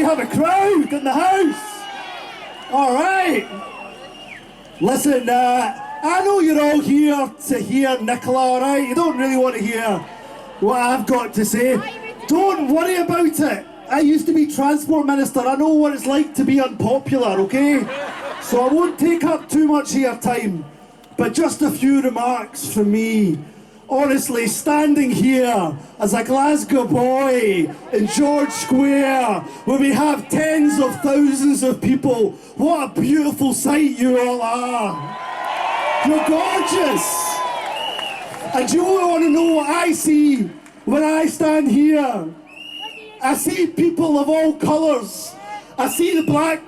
have a crowd in the house. All right. Listen, I know you're all here to hear Nicola, all right? You don't really want to hear what I've got to say. Don't worry about it. I used to be Transport Minister. I know what it's like to be unpopular, okay? So I won't take up too much of your time, but just a few remarks from me. Honestly, standing here as a Glasgow boy in George Square, where we have tens of thousands of people, what a beautiful sight you all are. You're gorgeous. And do you want to know what I see when I stand here? I see people of all colours. I see the black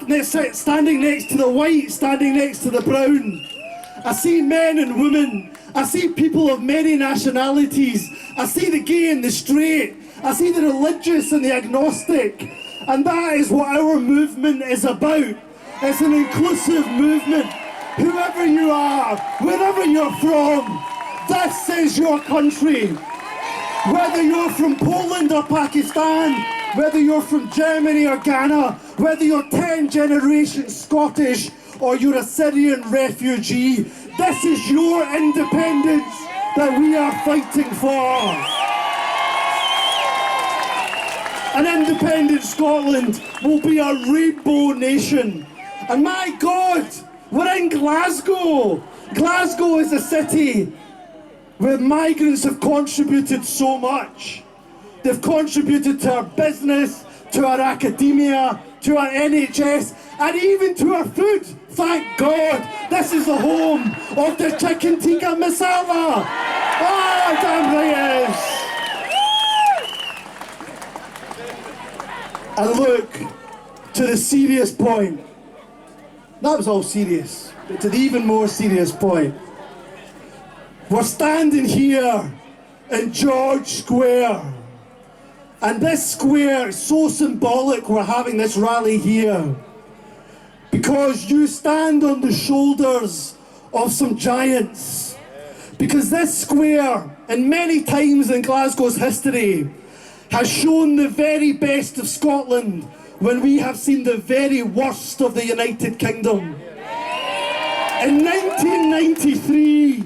standing next to the white, standing next to the brown. I see men and women. I see people of many nationalities. I see the gay and the straight. I see the religious and the agnostic. And that is what our movement is about. It's an inclusive movement. Whoever you are, wherever you're from, this is your country. Whether you're from Poland or Pakistan, whether you're from Germany or Ghana, whether you're 10 generations Scottish or you're a Syrian refugee, this is your independence that we are fighting for. An independent Scotland will be a rainbow nation. And my God, we're in Glasgow. Glasgow is a city where migrants have contributed so much. They've contributed to our business, to our academia, to our NHS, and even to our food. Thank God, this is the home of the chicken tikka masala. Oh, damn right it is. And look, to the serious point. That was all serious, but to the even more serious point. We're standing here in George Square. And this square is so symbolic, we're having this rally here. Because you stand on the shoulders of some giants. Because this square, and many times in Glasgow's history, has shown the very best of Scotland when we have seen the very worst of the United Kingdom. In 1993,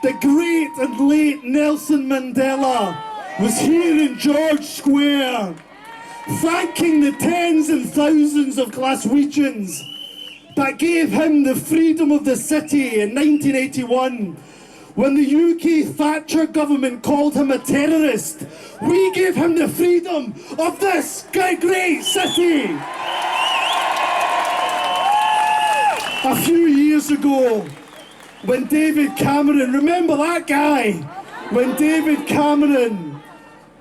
the great and late Nelson Mandela was here in George Square, thanking the tens and thousands of Glaswegians that gave him the freedom of the city in 1981. When the UK Thatcher government called him a terrorist, we gave him the freedom of this great city. A few years ago, when David Cameron, remember that guy? When David Cameron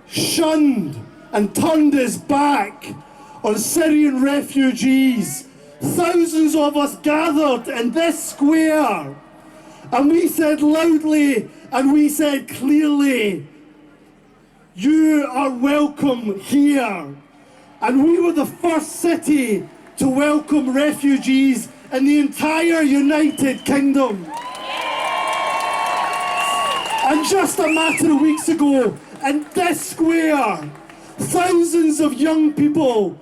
shunned and turned his back on Syrian refugees, thousands of us gathered in this square, and we said loudly and we said clearly, you are welcome here. And we were the first city to welcome refugees in the entire United Kingdom. And just a matter of weeks ago, in this square, thousands of young people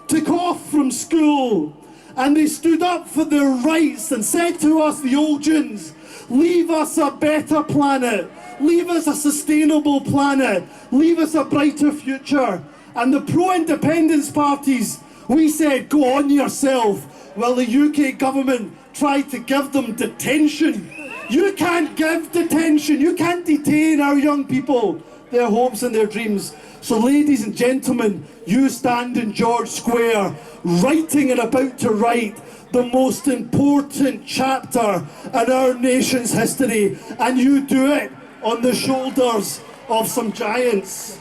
took off from school and they stood up for their rights and said to us, the Olgians, leave us a better planet, leave us a sustainable planet, leave us a brighter future. And the pro-independence parties, we said, go on yourself, while the UK government tried to give them detention. You can't give detention, you can't detain our young people, their hopes and their dreams. So ladies and gentlemen, you stand in George Square, writing and about to write the most important chapter in our nation's history, and you do it on the shoulders of some giants.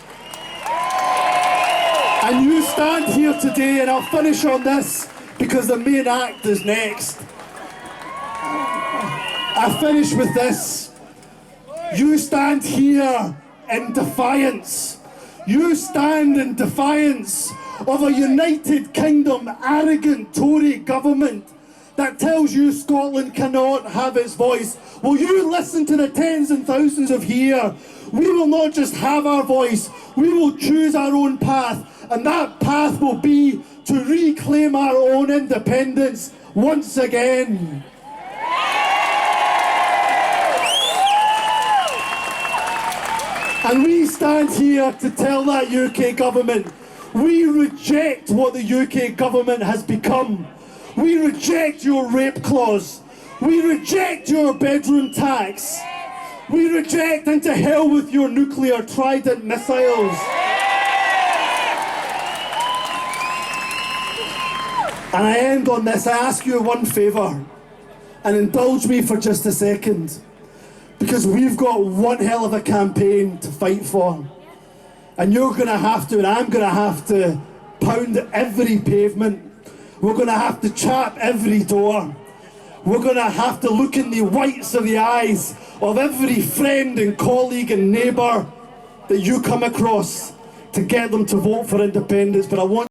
And you stand here today, and I'll finish on this because the main act is next. I finish with this. You stand here in defiance. You stand in defiance of a United Kingdom arrogant Tory government that tells you Scotland cannot have its voice. Will you listen to the tens and thousands of here? We will not just have our voice, we will choose our own path. and that path will be to reclaim our own independence once again. And we stand here to tell that UK government, we reject what the UK government has become. We reject your rape clause. We reject your bedroom tax. We reject, and to hell with your nuclear Trident missiles. And I end on this. I ask you one favour, and indulge me for just a second, because we've got one hell of a campaign to fight for. And you're going to have to, and I'm going to have to, pound every pavement. We're going to have to chap every door. We're going to have to look in the whites of the eyes of every friend and colleague and neighbour that you come across to get them to vote for independence. But I want